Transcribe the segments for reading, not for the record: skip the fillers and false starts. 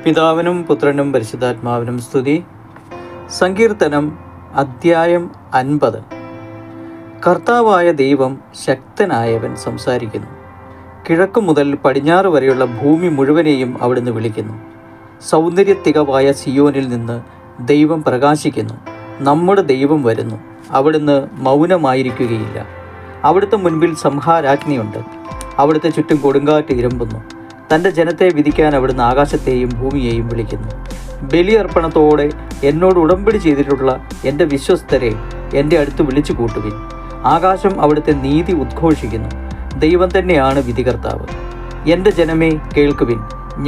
പിതാവിനും പുത്രനും പരിശുദ്ധാത്മാവിനും സ്തുതി. സങ്കീർത്തനം അധ്യായം 50. കർത്താവായ ദൈവം ശക്തനായവൻ സംസാരിക്കുന്നു. കിഴക്ക് മുതൽ പടിഞ്ഞാറ് വരെയുള്ള ഭൂമി മുഴുവനെയും അവിടുന്ന് വിളിക്കുന്നു. സൗന്ദര്യത്തികവായ സിയോനിൽ നിന്ന് ദൈവം പ്രകാശിക്കുന്നു. നമ്മുടെ ദൈവം വരുന്നു. അവിടുന്ന് മൗനമായിരിക്കുകയില്ല. അവിടുത്തെ മുൻപിൽ സംഹാരാഗ്നിയുണ്ട്. അവിടുത്തെ ചുറ്റും കൊടുങ്കാറ്റ് ഇരമ്പുന്നു. തൻ്റെ ജനത്തെ വിധിക്കാൻ അവിടുന്ന് ആകാശത്തെയും ഭൂമിയെയും വിളിക്കുന്നു. ബലിയർപ്പണത്തോടെ എന്നോട് ഉടമ്പടി ചെയ്തിട്ടുള്ള എൻ്റെ വിശ്വസ്തരെ എൻ്റെ അടുത്ത് വിളിച്ചു കൂട്ടുവിൻ. ആകാശം അവിടുത്തെ നീതി ഉദ്ഘോഷിക്കുന്നു. ദൈവം തന്നെയാണ് വിധികർത്താവ്. എൻ്റെ ജനമേ, കേൾക്കുവിൻ.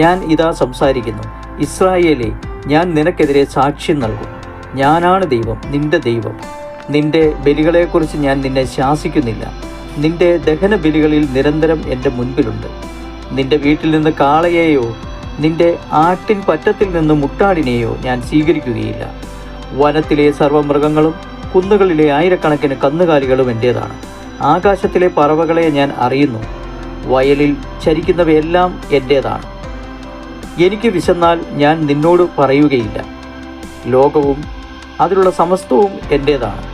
ഞാൻ ഇതാ സംസാരിക്കുന്നു. ഇസ്രായേലേ, ഞാൻ നിനക്കെതിരെ സാക്ഷ്യം നൽകും. ഞാനാണ് ദൈവം, നിന്റെ ദൈവം. നിന്റെ ബലികളെക്കുറിച്ച് ഞാൻ നിന്നെ ശാസിക്കുന്നില്ല. നിന്റെ ദഹന ബലികളിൽ നിരന്തരം എൻ്റെ മുൻപിലുണ്ട്. നിന്റെ വീട്ടിൽ നിന്ന് കാളയെയോ നിന്റെ ആട്ടിൻ പറ്റത്തിൽ നിന്ന് മുട്ടാടിനെയോ ഞാൻ സ്വീകരിക്കുകയില്ല. വനത്തിലെ സർവ്വമൃഗങ്ങളും കുന്നുകളിലെ ആയിരക്കണക്കിന് കന്നുകാലികളും എൻ്റേതാണ്. ആകാശത്തിലെ പറവകളെ ഞാൻ അറിയുന്നു. വയലിൽ ചരിക്കുന്നവയെല്ലാം എൻ്റേതാണ്. എനിക്ക് വിശന്നാൽ ഞാൻ നിന്നോട് പറയുകയില്ല. ലോകവും അതിലുള്ള സമസ്തവും എൻ്റേതാണ്.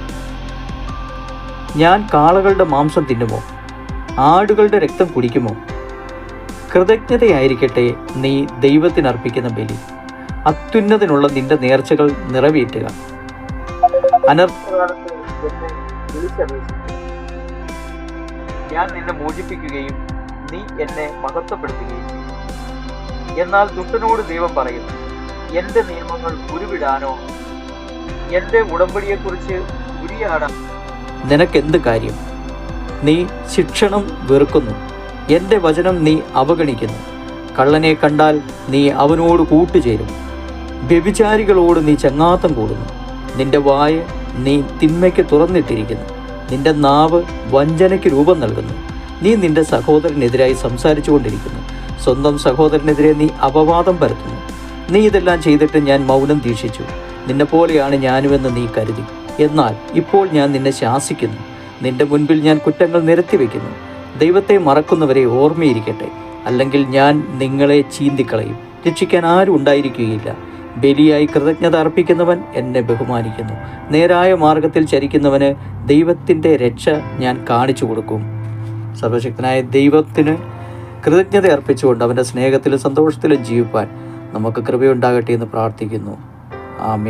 ഞാൻ കാളകളുടെ മാംസം തിന്നുമോ? ആടുകളുടെ രക്തം കുടിക്കുമോ? കൃതജ്ഞതയായിരിക്കട്ടെ നീ ദൈവത്തിനർപ്പിക്കുന്ന ബലി. അത്യുന്നതിനുള്ള നിന്റെ നേർച്ചകൾ നിറവേറ്റുക. അനർത്ഥകാലത്ത് എന്നെ വിളിച്ചപേക്ഷിക്കും. ഞാൻ നിന്നെ മോചിപ്പിക്കുകയും നീ എന്നെ മഹത്വപ്പെടുത്തുകയും ചെയ്യും. എന്നാൽ ദുഷ്ടനോട് ദൈവം പറയുന്നു, എൻ്റെ നിയമങ്ങൾ ഉരുവിടാനോ എൻ്റെ ഉടമ്പടിയെക്കുറിച്ച് ഉരിയാടാൻ നിനക്കെന്ത് കാര്യം? നീ ശിക്ഷണം വെറുക്കുന്നു. എൻ്റെ വചനം നീ അവഗണിക്കുന്നു. കള്ളനെ കണ്ടാൽ നീ അവനോട് കൂട്ടുചേരും. വ്യഭിചാരികളോട് നീ ചങ്ങാത്തം കൂടുന്നു. നിന്റെ വായ നീ തിന്മയ്ക്ക് തുറന്നിട്ടിരിക്കുന്നു. നിന്റെ നാവ് വഞ്ചനയ്ക്ക് രൂപം നൽകുന്നു. നീ നിന്റെ സഹോദരനെതിരായി സംസാരിച്ചു കൊണ്ടിരിക്കുന്നു. സ്വന്തം സഹോദരനെതിരെ നീ അപവാദം പരത്തുന്നു. നീ ഇതെല്ലാം ചെയ്തിട്ട് ഞാൻ മൗനം ദീക്ഷിച്ചു. നിന്നെപ്പോലെയാണ് ഞാനുമെന്ന് നീ കരുതി. എന്നാൽ ഇപ്പോൾ ഞാൻ നിന്നെ ശാസിക്കുന്നു. നിന്റെ മുൻപിൽ ഞാൻ കുറ്റങ്ങൾ നിരത്തിവെക്കുന്നു. ദൈവത്തെ മറക്കുന്നവരെ ഓർമ്മയിരിക്കട്ടെ, അല്ലെങ്കിൽ ഞാൻ നിങ്ങളെ ചീന്തിക്കളയും. രക്ഷിക്കാൻ ആരും ഉണ്ടായിരിക്കുകയില്ല. ബലിയായി കൃതജ്ഞത അർപ്പിക്കുന്നവൻ എന്നെ ബഹുമാനിക്കുന്നു. നേരായ മാർഗത്തിൽ ചരിക്കുന്നവന് ദൈവത്തിൻ്റെ രക്ഷ ഞാൻ കാണിച്ചു കൊടുക്കും. സർവശക്തനായ ദൈവത്തിന് കൃതജ്ഞത അർപ്പിച്ചുകൊണ്ട് അവൻ്റെ സ്നേഹത്തിലും സന്തോഷത്തിലും ജീവിപ്പാൻ നമുക്ക് കൃപയുണ്ടാകട്ടെ എന്ന് പ്രാർത്ഥിക്കുന്നു. ആമേൻ.